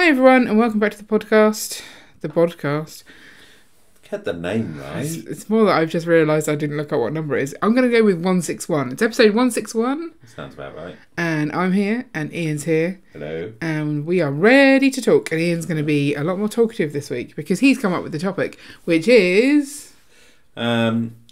everyone, and welcome back to the podcast. The Bodcast. Get the name right. It's more that I've just realised I didn't look up what number it is. I'm going to go with 161. It's episode 161. Sounds about right. And I'm here, and Ian's here. Hello. And we are ready to talk. And Ian's going to be a lot more talkative this week because he's come up with the topic, which is...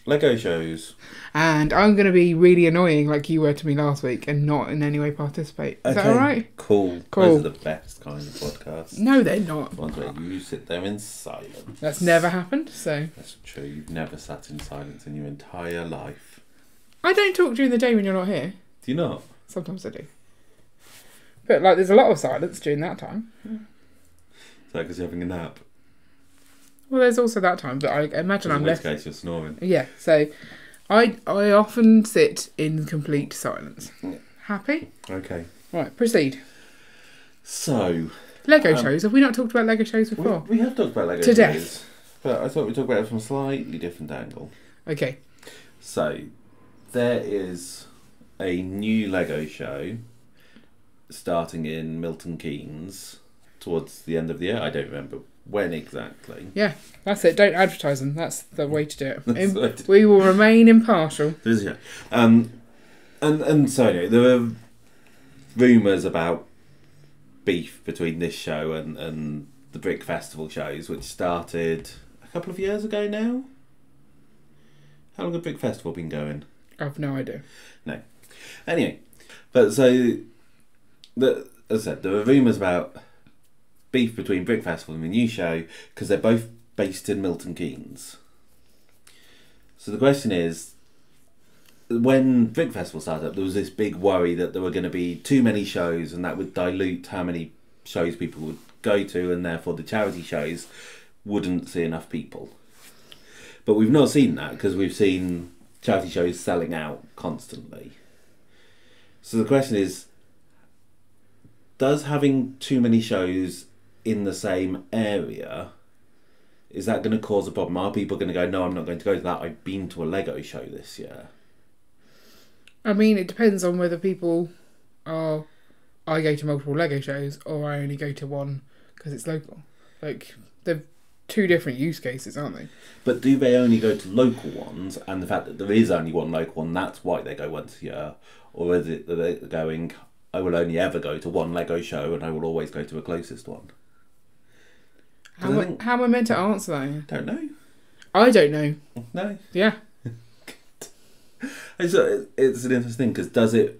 Lego shows. And I'm going to be really annoying like you were to me last week and not in any way participate. Is that all right? Cool. Those are the best kind of podcasts. No, they're not. Ones where you sit there in silence. That's never happened, so... That's true. You've never sat in silence in your entire life. I don't talk during the day when you're not here. Do you not? Sometimes I do. But, like, there's a lot of silence during that time. Is that because you're having a nap? Well, there's also that time, but I imagine I'm left... In which case you're snoring. Yeah, so I often sit in complete silence. Happy? Okay. Right, proceed. So... Lego shows. Have we not talked about Lego shows before? We have talked about Lego to shows. Death. But I thought we'd talk about it from a slightly different angle. Okay. So, there is a new Lego show starting in Milton Keynes towards the end of the year. I don't remember when exactly. Yeah, that's it. Don't advertise them. That's the way to do it. We will remain impartial. And so anyway, there were rumours about beef between this show and the Brick Festival shows, which started a couple of years ago now. How long has Brick Festival been going? I've no idea. No. Anyway, but so, as I said, there were rumours about beef between Brick Festival and the new show because they're both based in Milton Keynes. So the question is, when Brick Festival started up, there was this big worry that there were going to be too many shows and that would dilute how many shows people would go to, and therefore the charity shows wouldn't see enough people. But we've not seen that because we've seen charity shows selling out constantly. So the question is, does having too many shows in the same area, is that going to cause a problem? Are people going to go, no, I'm not going to go to that, I've been to a Lego show this year? I mean, it depends on whether people are... I go to multiple Lego shows or I only go to one because it's local. Like, they're two different use cases, aren't they? But do they only go to local ones, and the fact that there is only one local one, that's why they go once a year? Or is it that they're going, I will only ever go to one Lego show and I will always go to the closest one? How am I meant to answer that? Don't know. I don't know. No. Yeah. It's an interesting thing because does it,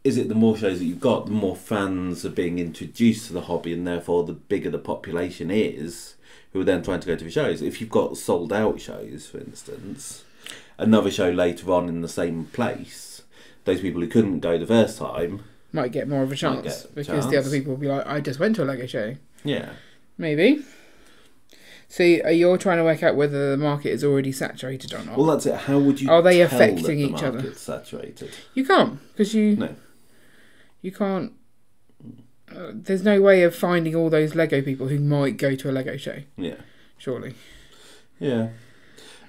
is it the more shows that you've got, the more fans are being introduced to the hobby, and therefore the bigger the population is who are then trying to go to the shows? If you've got sold out shows, for instance, another show later on in the same place, those people who couldn't go the first time might get more of a chance because the other people will be like, I just went to a Lego show. Yeah. Maybe. See, you're trying to work out whether the market is already saturated or not. Well, that's it. How would you Are they tell affecting that the each other? market's saturated? You can't, because you... No. You can't... there's no way of finding all those Lego people who might go to a Lego show. Yeah. Surely. Yeah.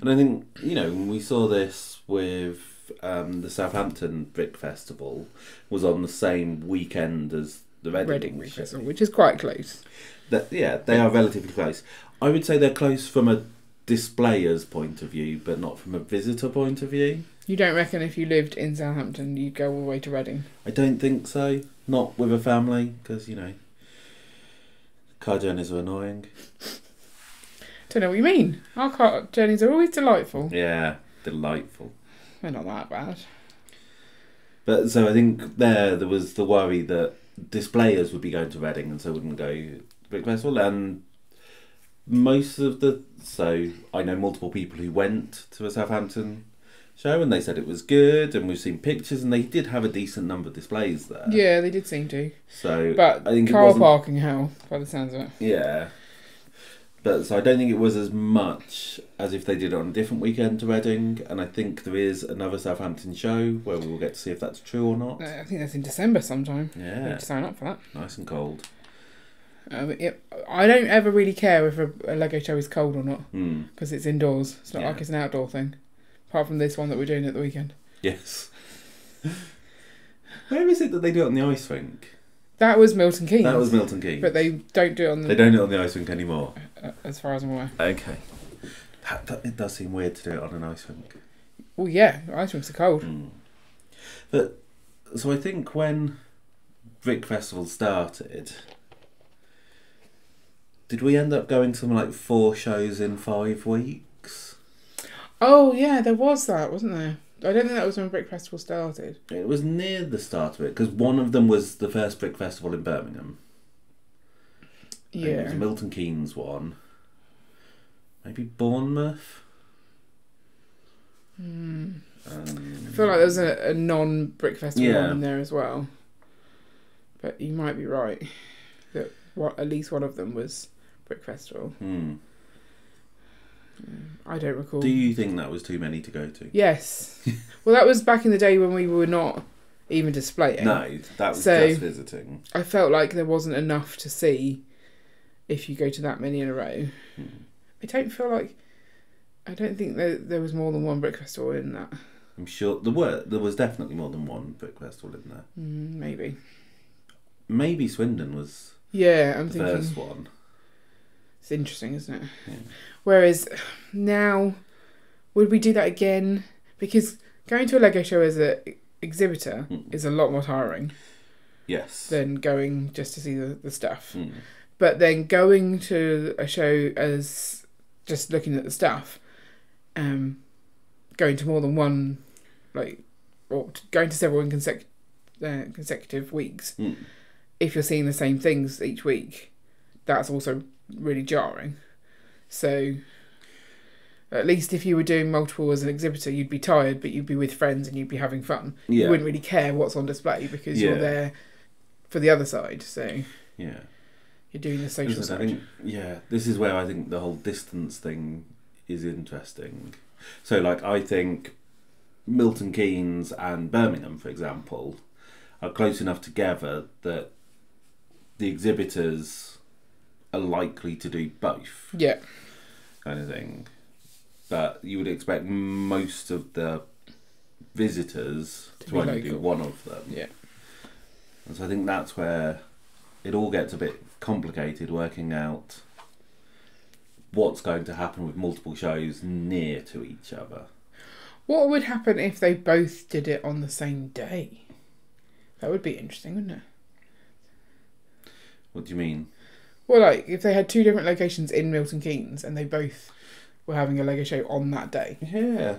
And I think, we saw this with the Southampton Brick Festival was on the same weekend as the Reading Brick Festival, which is quite close. They are relatively close. I would say they're close from a displayer's point of view, but not from a visitor point of view. You don't reckon if you lived in Southampton, you'd go all the way to Reading? I don't think so. Not with a family, because, car journeys are annoying. Don't know what you mean. Our car journeys are always delightful. Yeah, delightful. They're not that bad. But so I think there was the worry that displayers would be going to Reading and so wouldn't go to the Brick Festival, and so I know multiple people who went to a Southampton show and they said it was good, and we've seen pictures and they did have a decent number of displays there. Yeah, they did seem to. So, but I think car parking hell, by the sounds of it. Yeah. But so I don't think it was as much as if they did it on a different weekend to Reading, and I think there is another Southampton show where we will get to see if that's true or not. I think that's in December sometime. Yeah. You have to sign up for that. Nice and cold. I don't ever really care if a Lego show is cold or not, because it's indoors. It's not like it's an outdoor thing. Apart from this one that we're doing at the weekend. Yes. Where is it that they do it on the ice rink? That was Milton Keynes. That was Milton Keynes. But they don't do it on the... They don't do it on the ice rink anymore. As far as I'm aware. Okay. It does seem weird to do it on an ice rink. Well, yeah, ice rinks are cold. But so I think when Brick Festival started, did we end up going to something like 4 shows in 5 weeks? Oh yeah, there was that, wasn't there? I don't think that was when Brick Festival started. It was near the start of it, because one of them was the first Brick Festival in Birmingham. Yeah. It was a Milton Keynes one. Maybe Bournemouth? I feel like there was a non-Brick Festival one in there as well. But you might be right. That at least one of them was Brick Festival. I don't recall. Do you think that was too many to go to? Yes. Well, that was back in the day when we were not even displaying. No, that was just visiting. I felt like there wasn't enough to see if you go to that many in a row. I don't think there was more than one Brick Festival in that. I'm sure there was definitely more than one Brick Festival in there. Maybe. Maybe Swindon was the thinking first one. It's interesting, isn't it? Yeah. Whereas now, would we do that again? Because going to a Lego show as an exhibitor is a lot more tiring. Yes. Than going just to see the stuff. But then going to a show as just looking at the stuff, going to more than one, or going to several in consecutive weeks, if you're seeing the same things each week, that's also really jarring. So at least if you were doing multiple as an exhibitor, you'd be tired, but you'd be with friends and you'd be having fun. You wouldn't really care what's on display because you're there for the other side. So you're doing the social side. I think, this is where I think the whole distance thing is interesting. So I think Milton Keynes and Birmingham, for example, are close enough together that the exhibitors are likely to do both. Yeah. Kind of thing. But you would expect most of the visitors to only do one of them. Yeah. And so I think that's where it all gets a bit complicated, working out what's going to happen with multiple shows near to each other. What would happen if they both did it on the same day? That would be interesting, wouldn't it? What do you mean? Well, if they had 2 different locations in Milton Keynes and they both were having a Lego show on that day. Yeah.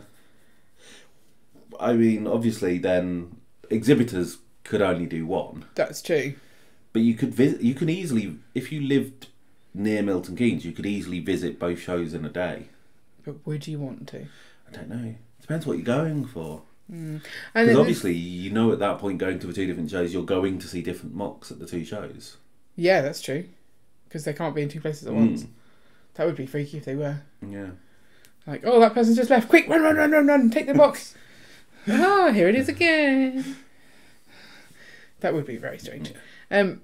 I mean, obviously then exhibitors could only do one. That's true. But you could you can easily, if you lived near Milton Keynes, you could easily visit both shows in a day. But would you want to? I don't know. Depends what you're going for. And because obviously, at that point, going to the 2 different shows, you're going to see different mocks at the 2 shows. Yeah, that's true. Because they can't be in 2 places at once. That would be freaky if they were. Yeah. Oh, that person just left. Quick, run, take the box. Here it is again. That would be very strange. Yeah.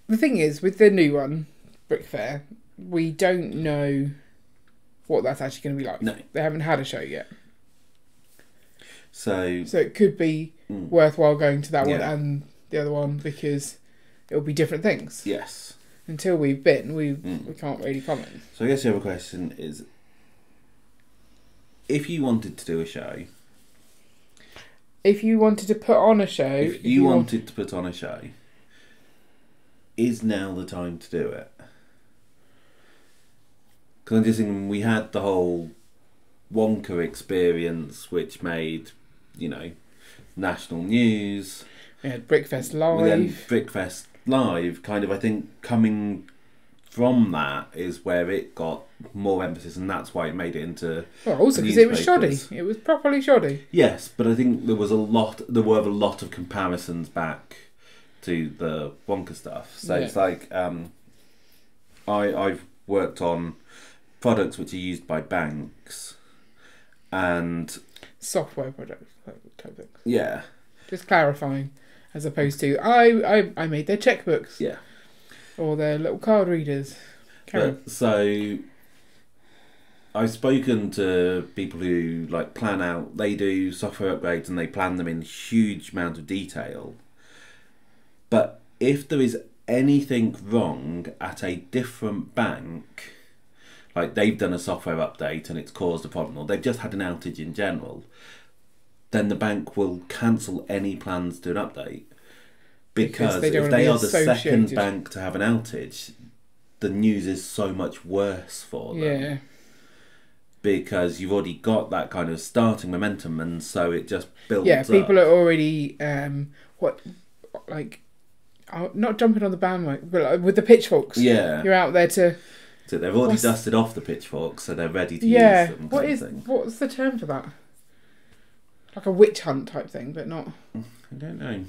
The thing is, with the new one, Brick Fair, we don't know what that's actually going to be like. No. They haven't had a show yet. So it could be worthwhile going to that one and the other one because it'll be different things. Yes. Until we've been, we can't really comment. So I guess the other question is, if you wanted to do a show... If you wanted to put on a show... If you wanted to put on a show, is now the time to do it? Because I'm just thinking, we had the whole Wonka experience, which made, national news. We had Brickfest Live. Then Brickfest Live, kind of, I think, coming from that is where it got more emphasis, and that's why it made it into. Well, also because it was shoddy. It was properly shoddy. Yes, but I think there were a lot of comparisons back to the Wonka stuff. So it's I've worked on products which are used by banks and software products type thing. Yeah. Just clarifying, as opposed to I made their checkbooks. Yeah. Or their little card readers. So I've spoken to people who plan out. They do software upgrades and they plan them in huge amount of detail. But if there is anything wrong at a different bank, like they've done a software update and it's caused a problem, or they've just had an outage in general, then the bank will cancel any plans to an update. Because they don't if wanna they be are the second associated. bank to have an outage, the news is so much worse for them. Yeah. Because you've already got that kind of starting momentum, and so it just builds Yeah, up. people are already not jumping on the bandwagon, but with the pitchforks. Yeah. You're out there to. So they've already dusted off the pitchforks, so they're ready to Yeah. use them. What's the term for that? Like a witch hunt type thing, but not. I don't know.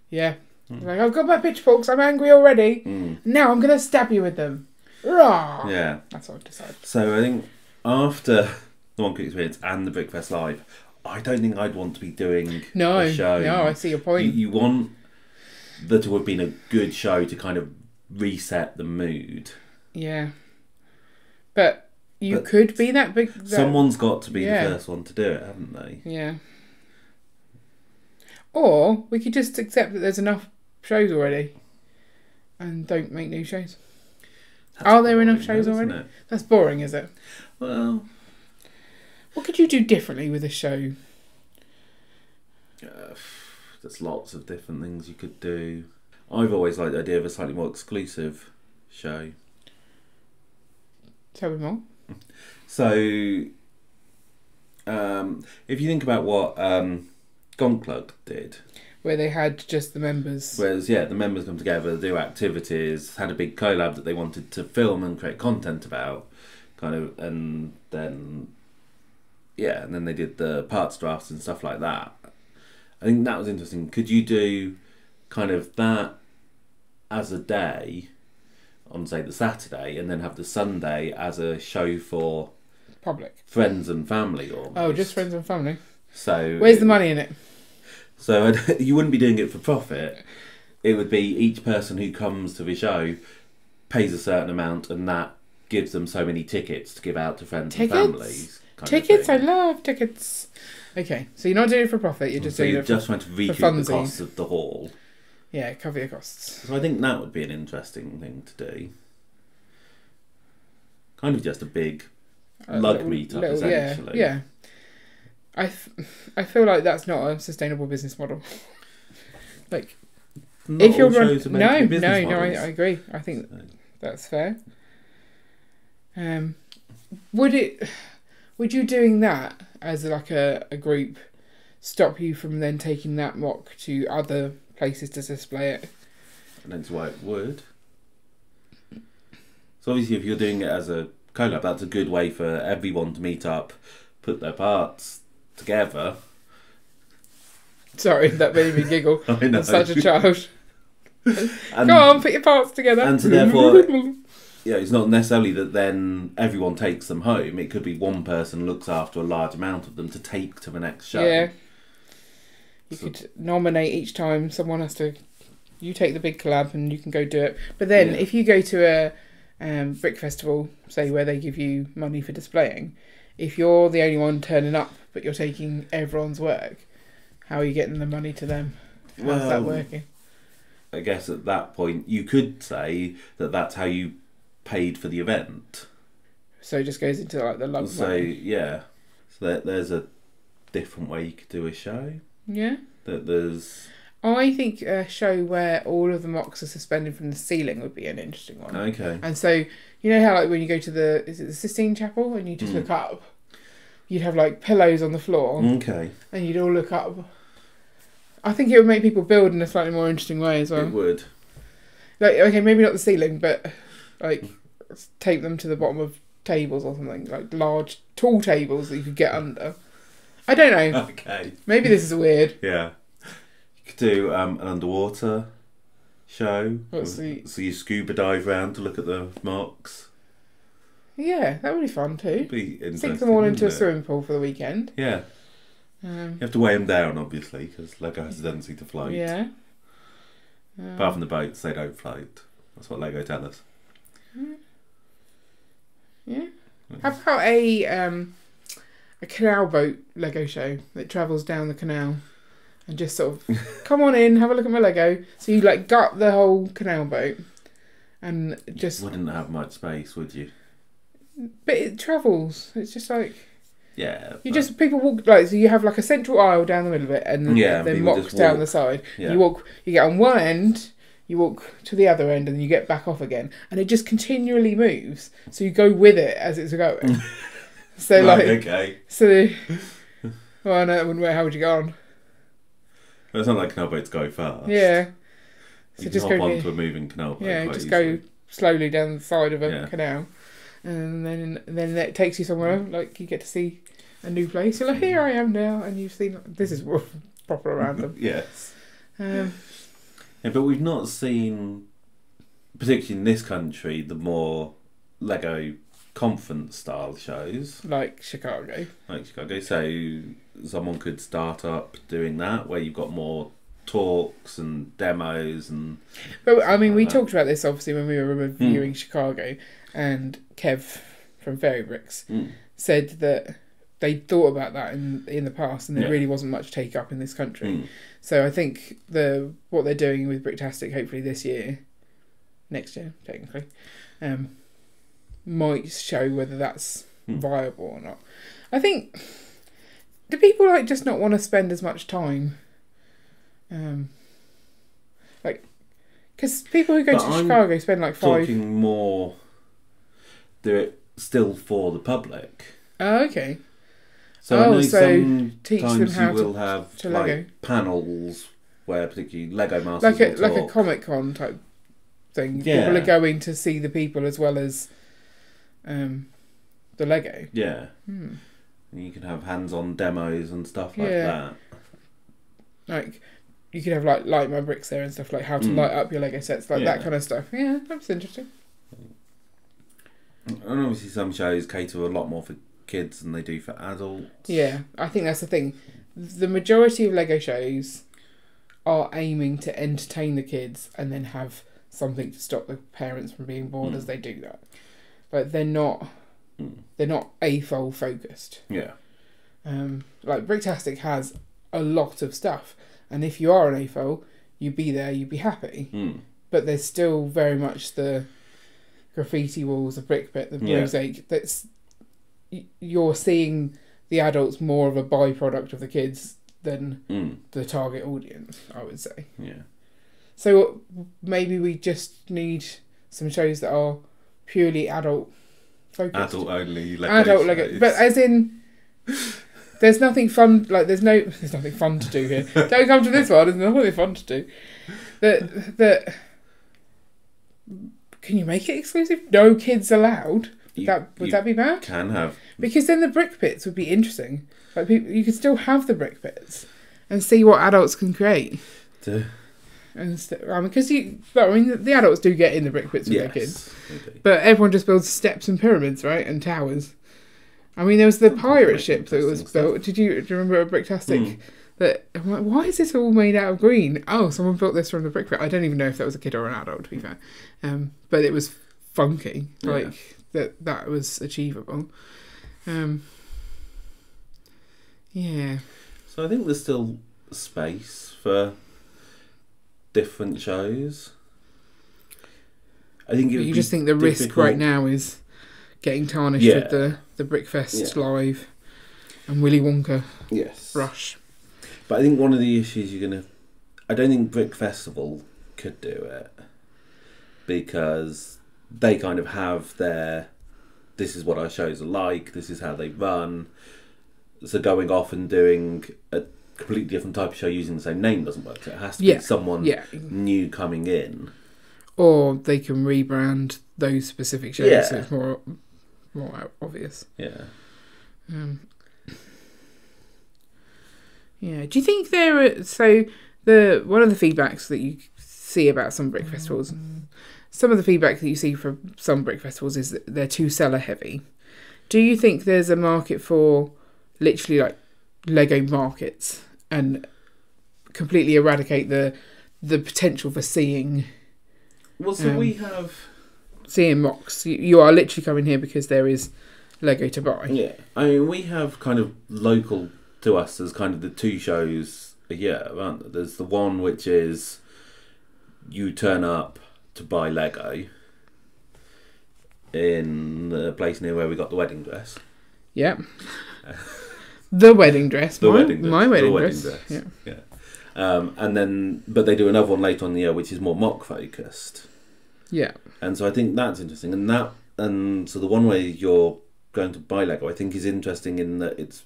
Yeah. Like, I've got my pitchforks, I'm angry already. Now I'm going to stab you with them. Rah! Yeah. That's what I've decided. So I think after the One Quick Experience and the Brickfest Live, I don't think I'd want to be doing a show. No, I see your point. You want there to have been a good show to kind of reset the mood. Yeah. But you could be that big... Someone's got to be the first one to do it, haven't they? Yeah. Or we could just accept that there's enough shows already and don't make new shows. Are there enough shows already? That's boring, is it? Well... What could you do differently with a show? There's lots of different things you could do. I've always liked the idea of a slightly more exclusive show. Tell me more. So, if you think about what Gone Club did, where they had just the members. Whereas, the members come together, do activities, had a big collab that they wanted to film and create content about, and then they did the parts drafts and stuff like that. I think that was interesting. Could you do kind of that as a day on, say, the Saturday, and then have the Sunday as a show for public friends and family, almost? Oh, just friends and family. So where's the money in it? So you wouldn't be doing it for profit. It would be each person who comes to the show pays a certain amount, and that gives them so many tickets to give out to friends and families. Tickets, I love tickets. Okay, so you're not doing it for profit. You're just doing it just trying to recoup the cost of the hall. Yeah, cover your costs. So I think that would be an interesting thing to do. Kind of just a big lug meetup, essentially. Yeah. I feel like that's not a sustainable business model. Like, not if you're shows are meant to be business I models. agree. I think that's fair. Would you doing that as like a group stop you from then taking that mock to other places to display it? I don't see why it would. So obviously, if you're doing it as a collab, that's a good way for everyone to meet up, put their parts together. Sorry, that made me giggle. I know. I'm such a child. Go on, put your parts together. And so therefore, it's not necessarily that then everyone takes them home. It could be one person looks after a large amount of them to take to the next show. Yeah. You could nominate each time. Someone has to... You take the big collab and you can go do it. But then if you go to a brick festival, say, where they give you money for displaying, if you're the only one turning up but you're taking everyone's work, how are you getting the money to them? How's that working? I guess at that point you could say that that's how you paid for the event. So it just goes into like the lump money. So there's a different way you could do a show. Yeah. There's... I think a show where all of the mocks are suspended from the ceiling would be an interesting one. Okay. And so, you know how like when you go to the Sistine Chapel and you just look up, you'd have like pillows on the floor. Okay. And you'd all look up. I think it would make people build in a slightly more interesting way as well. It would. Like, okay, maybe not the ceiling, but like tape them to the bottom of tables or something, like large, tall tables that you could get under. I don't know. Okay. Maybe this is weird. Yeah. You could do an underwater show. So you scuba dive around to look at the mocks. Yeah, that would be fun too. It'd be interesting. Sink them all into a swimming pool for the weekend. Yeah. You have to weigh them down, obviously, because Lego has a tendency to float. Yeah. Apart from the boats, they don't float. That's what Lego tell us. Yeah. How about a canal boat Lego show that travels down the canal and just sort of come on in, have a look at my Lego. So you like gut the whole canal boat, and just wouldn't have much space, would you? But it travels. It's just like people walk like so. You have like a central aisle down the middle of it, and then mocks down the side. Yeah. You get on one end. You walk to the other end, and then you get back off again, and it just continually moves. So you go with it as it's going. So okay. So, well, no, that wouldn't work. How would you go on? It's not like canal boats go fast. Yeah. So you just can hop go onto a moving canal boat. Yeah, just easily. go slowly down the side of a canal, and then it takes you somewhere. Like you get to see a new place. You're like, here I am now, and you've seen this is proper random. Yes. Yeah, but we've not seen, particularly in this country, the more Lego conference style shows like Chicago. So someone could start up doing that, where you've got more talks and demos and. But I mean, we talked about this obviously when we were reviewing Chicago, and Kev from Fairy Bricks said that they thought about that in the past, and there really wasn't much take up in this country. So I think what they're doing with Bricktastic, hopefully next year technically, might show whether that's viable or not. I think, do people like just not want to spend as much time? Because people who go to Chicago spend like 5. Talking more, do it still for the public. Oh, okay. So I know teach them sometimes how you will have to like Lego panels where particularly Lego masters like a Comic-Con type thing. Yeah. People are going to see the people as well as the Lego. Yeah. And you can have hands-on demos and stuff like that. Like you could have like Light My Bricks there and stuff, like how to light up your Lego sets, like that kind of stuff. Yeah, that's interesting. And obviously some shows cater a lot more for kids than they do for adults. Yeah, I think that's the thing. The majority of Lego shows are aiming to entertain the kids and then have something to stop the parents from being bored as they do that. But they're not AFOL focused. Yeah. Like Bricktastic has a lot of stuff, and if you are an AFOL, you'd be there, you'd be happy. But there's still very much the graffiti walls, the brick bit, the mosaic. That's you're seeing the adults more of a byproduct of the kids than the target audience, I would say. Yeah. So maybe we just need some shows that are purely adult focused. Adult only Lego. But as in, there's nothing fun. Like there's nothing fun to do here. Don't come to this one. There's nothing fun to do. That can you make it exclusive? No kids allowed. Would that be bad? Can have, because then the brick bits would be interesting. Like you could still have the brick bits and see what adults can create. Because the adults do get in the brick bits with their kids, but everyone just builds steps and pyramids, right, and towers. I mean, there was the pirate ship that was built. Do you remember a Bricktastic? That I'm like, why is this all made out of green? Oh, someone built this from the brick bit. I don't even know if that was a kid or an adult, to be fair. But it was funky. Like that was achievable. Yeah. So I think there's still space for different shows. I think you just think the risk right now is getting tarnished with the Brickfest live and Willy Wonka rush. But I think one of the issues I don't think Brick Festival could do it because they kind of have this is what our shows are like, this is how they run. So going off and doing a completely different type of show using the same name doesn't work. So it has to be someone new coming in. Or they can rebrand those specific shows so it's more obvious. Yeah. Yeah. Do you think there are one of the feedbacks that you see about some brick festivals, some of the feedback that you see from some brick festivals is that they're too seller heavy. Do you think there's a market for literally like Lego markets and completely eradicate the potential for seeing? Well, so we have seeing mocks. You are literally coming here because there is Lego to buy. Yeah, I mean we have kind of local to us as kind of the two shows a year, aren't there? There's the one which is you turn up to buy Lego in the place near where we got the wedding dress. Yep. The wedding dress. The wedding dress. My wedding the dress. wedding dress. Yeah. And then, but they do another one later on in the year, which is more mock focused. Yeah. And so I think that's interesting. And so the one where you're going to buy Lego, I think, is interesting in that it's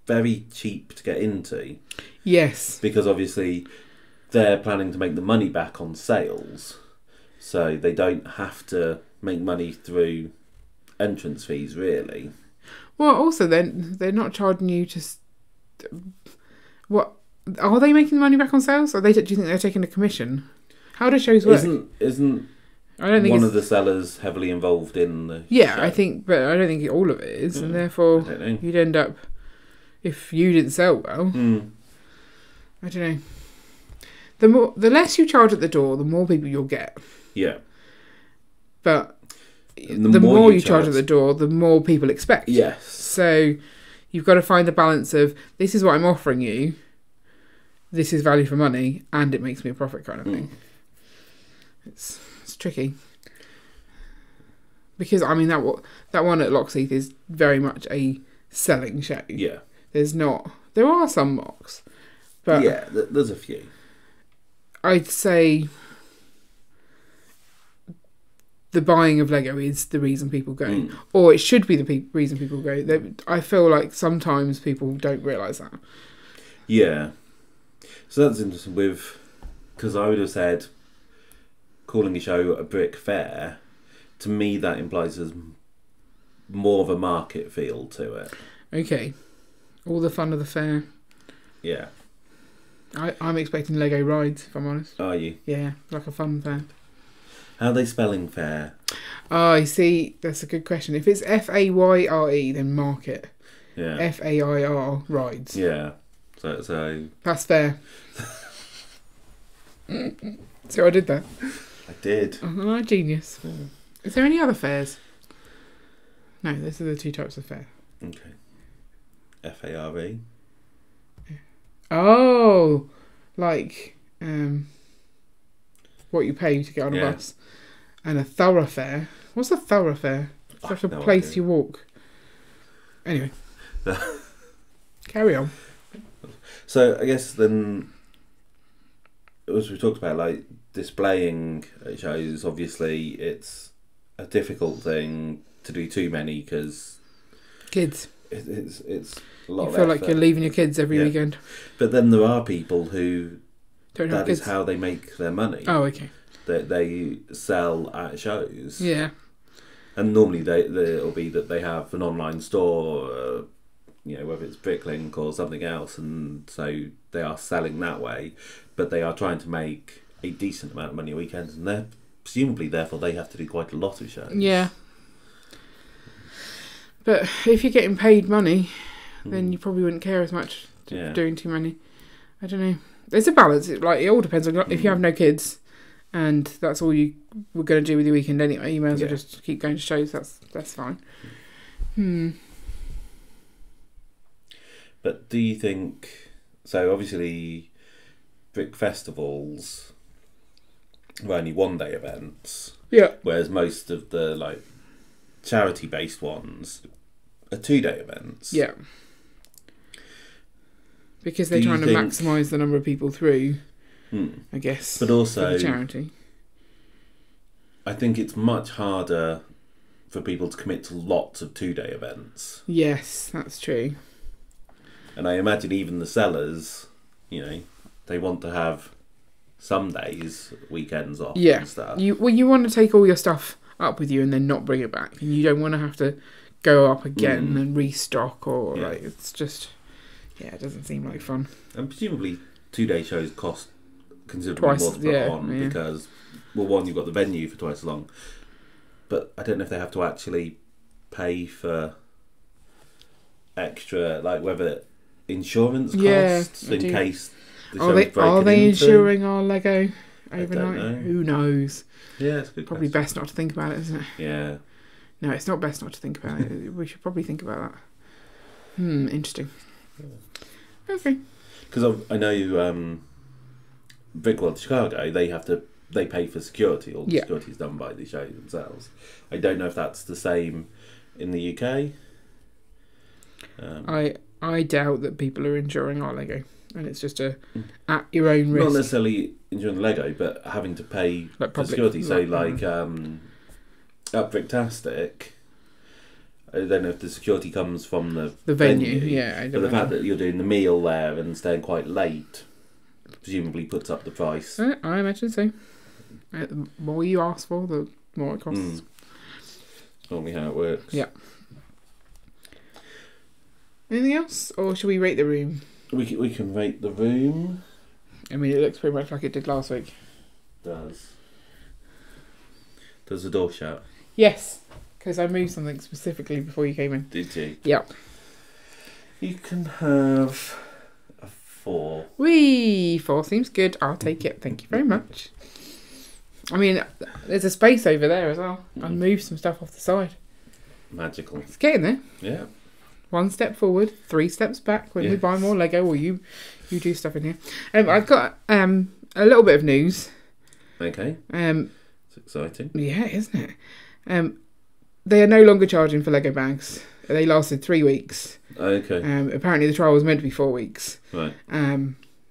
very cheap to get into. Yes. Because obviously they're planning to make the money back on sales, so they don't have to make money through entrance fees, really. Well, also they're not charging you to. What are they making the money back on sales? Or do you think they're taking a commission? How do shows work? Isn't I don't think one of the sellers heavily involved in the yeah, show? I think, but I don't think all of it is, and therefore you'd end up, if you didn't sell well, I don't know. The less you charge at the door, the more people you'll get. Yeah. But the more you charge at the door, the more people expect. Yes. So you've got to find the balance of, this is what I'm offering you, this is value for money, and it makes me a profit kind of thing. It's tricky. Because, I mean, that one at Lockheath is very much a selling show. Yeah. There are some mocks. But yeah, there's a few. I'd say the buying of Lego is the reason people go. Or it should be the reason people go. I feel like sometimes people don't realise that. Yeah. So that's interesting because I would have said calling a show a brick fair, to me that implies there's more of a market feel to it. Okay. All the fun of the fair. Yeah. I'm expecting Lego rides, if I'm honest. Are you? Yeah, like a fun fair. How are they spelling fair? Oh, you see, that's a good question. If it's F-A-Y-R-E, then market. Yeah. F-A-I-R, rides. Yeah. So that's fair. So I did that. I did. Oh, I'm a genius. Is there any other fairs? No, those are the two types of fair. Okay. F-A-R-E. Oh, like what you pay to get on a bus. And a thoroughfare. What's a thoroughfare? It's like a place you walk. Anyway. Carry on. So I guess then, as we talked about, like displaying shows, obviously it's a difficult thing to do too many because kids. It's a lot. You feel like you're leaving your kids every weekend. But then there are people who that is how they make their money. Oh, okay. That they sell at shows. Yeah. And normally it'll be that they have an online store, whether it's Bricklink or something else, and so they are selling that way, but they are trying to make a decent amount of money a weekend, and they're presumably therefore they have to do quite a lot of shows. Yeah. But if you're getting paid money, then you probably wouldn't care as much doing too many. I don't know. There's a balance. It all depends on if you have no kids, and that's all you were going to do with your weekend anyway. You may as well just keep going to shows. That's fine. But do you think so? Obviously, brick festivals were only one-day events. Yeah. Whereas most of the charity-based ones are 2-day events. Yeah. Because they're trying to maximise the number of people through, I guess. But also, for the charity. I think it's much harder for people to commit to lots of 2-day events. Yes, that's true. And I imagine even the sellers, they want to have some days, weekends off and stuff. You want to take all your stuff up with you and then not bring it back. And you don't want to have to go up again and restock it's just... Yeah, it doesn't seem like fun. And presumably 2-day shows cost considerably more to put on because, well, one, you've got the venue for twice as long, but I don't know if they have to actually pay for extra, whether insurance costs in case the show is broken Are they into. insuring our Lego overnight? I don't know. Who knows? Yeah, it's a good Probably question. best not to think about it, isn't it? Yeah. No, it's not best not to think about it. We should probably think about that. Interesting. Okay. because I know Brickworld Chicago, they pay for security. All the security is done by the show themselves. I don't know if that's the same in the UK. I doubt that people are enjoying our Lego, and it's just at your own risk. Not necessarily enjoying the Lego, but having to pay for security. So at Bricktastic, I don't know if the security comes from the venue. Yeah, but the fact that you're doing the meal there and staying quite late presumably puts up the price. I imagine so. The more you ask for, the more it costs. Normally how it works. Yeah. Anything else, or should we rate the room? We can rate the room. I mean, it looks pretty much like it did last week. Does the door shut? Yes, because I moved something specifically before you came in. Did you? Yeah. You can have a 4. 4 seems good. I'll take it. Thank you very much. I mean, there's a space over there as well. I moved some stuff off the side. Magical. It's getting there. Yeah. 1 step forward, 3 steps back when we buy more Lego, or you do stuff in here. I've got a little bit of news. Okay. It's exciting. Yeah, isn't it? They are no longer charging for Lego bags. They lasted 3 weeks. Okay. Apparently the trial was meant to be 4 weeks. Right.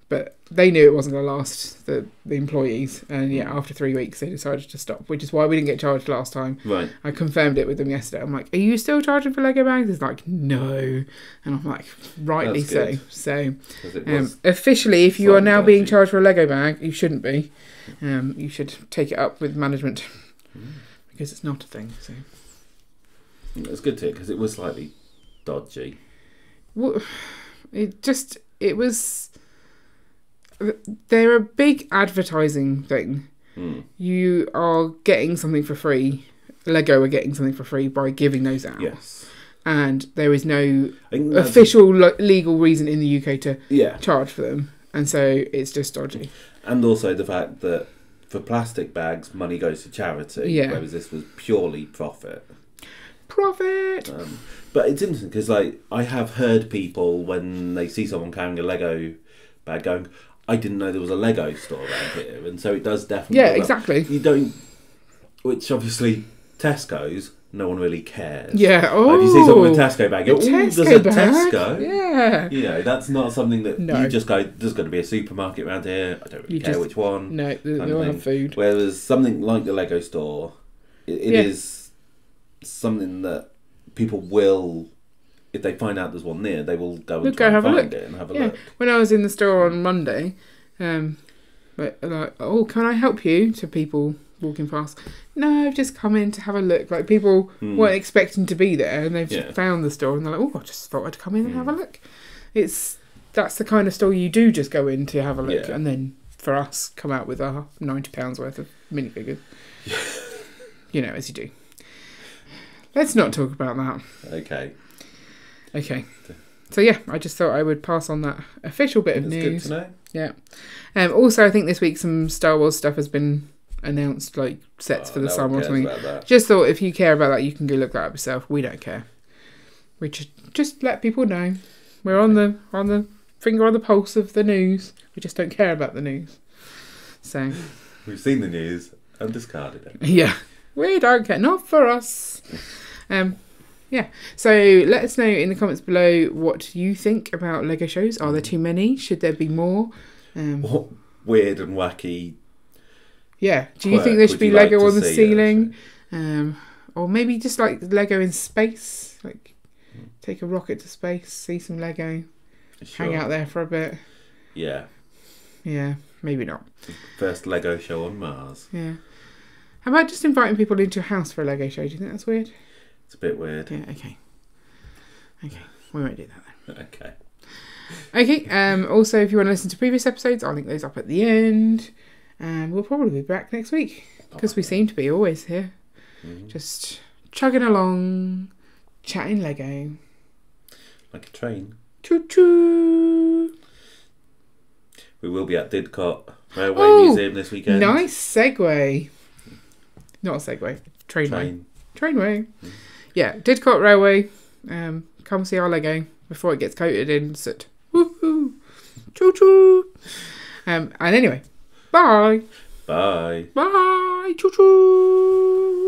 But they knew it wasn't going to last, the employees. And after 3 weeks they decided to stop, which is why we didn't get charged last time. Right. I confirmed it with them yesterday. I'm like, are you still charging for Lego bags? It's like, no. And I'm like, rightly so. So officially, if you are now being charged for a Lego bag, you shouldn't be. You should take it up with management because it's not a thing. So it's good to hear because it was slightly dodgy. Well, it was. They're a big advertising thing. You are getting something for free. Lego are getting something for free by giving those out. Yes. And there is no official legal reason in the UK to charge for them. And so it's just dodgy. And also the fact that for plastic bags, money goes to charity, whereas this was purely profit. Profit! But it's interesting because I have heard people, when they see someone carrying a Lego bag, going, I didn't know there was a Lego store around here, and so it does definitely. Yeah, exactly. You don't, which obviously Tesco's, no one really cares. Yeah. Oh, if you see someone with a Tesco bag, you go, there's a Tesco. Yeah. You know, that's not something that you just go. There's got to be a supermarket around here. I don't really care which one. No, they all have food. Whereas something like the Lego store, it is something that people will. If they find out there's one near, they will go and have a look. When I was in the store on Monday, but like, oh, can I help you? To people walking past, no, I've just come in to have a look. Like people weren't expecting to be there, and they've found the store, and they're like, oh, I just thought I'd come in and have a look. That's the kind of store you do just go in to have a look, and then for us, come out with our £90 worth of minifigures. You know, as you do. Let's not talk about that. Okay. So I just thought I would pass on that official bit of news. Good to know. Yeah. Also, I think this week some Star Wars stuff has been announced, like sets for the summer or something. Just thought if you care about that, you can go look that up yourself. We don't care. We just let people know. We're on the finger on the pulse of the news. We just don't care about the news. So we've seen the news and discarded it. Yeah. We don't care. Not for us. Yeah, so let us know in the comments below what you think about Lego shows. Are there too many? Should there be more? What weird and wacky? Yeah, do you think there should be Lego on the ceiling? Or maybe just like Lego in space, like take a rocket to space, see some Lego, hang out there for a bit. Yeah, maybe not. First Lego show on Mars. Yeah. How about just inviting people into your house for a Lego show? Do you think that's weird? It's a bit weird. Yeah, okay. We won't do that then. Okay. Also, if you want to listen to previous episodes, I'll link those up at the end. And we'll probably be back next week. Because we seem to be always here. Just chugging along, chatting Lego. Like a train. Choo-choo! We will be at Didcot Railway Museum this weekend. Nice segue. Not a segue. Trainway. Yeah, Didcot Railway. Come see our Lego before it gets coated in soot. Woohoo! Choo choo. And anyway, bye. Bye. Bye. Choo choo.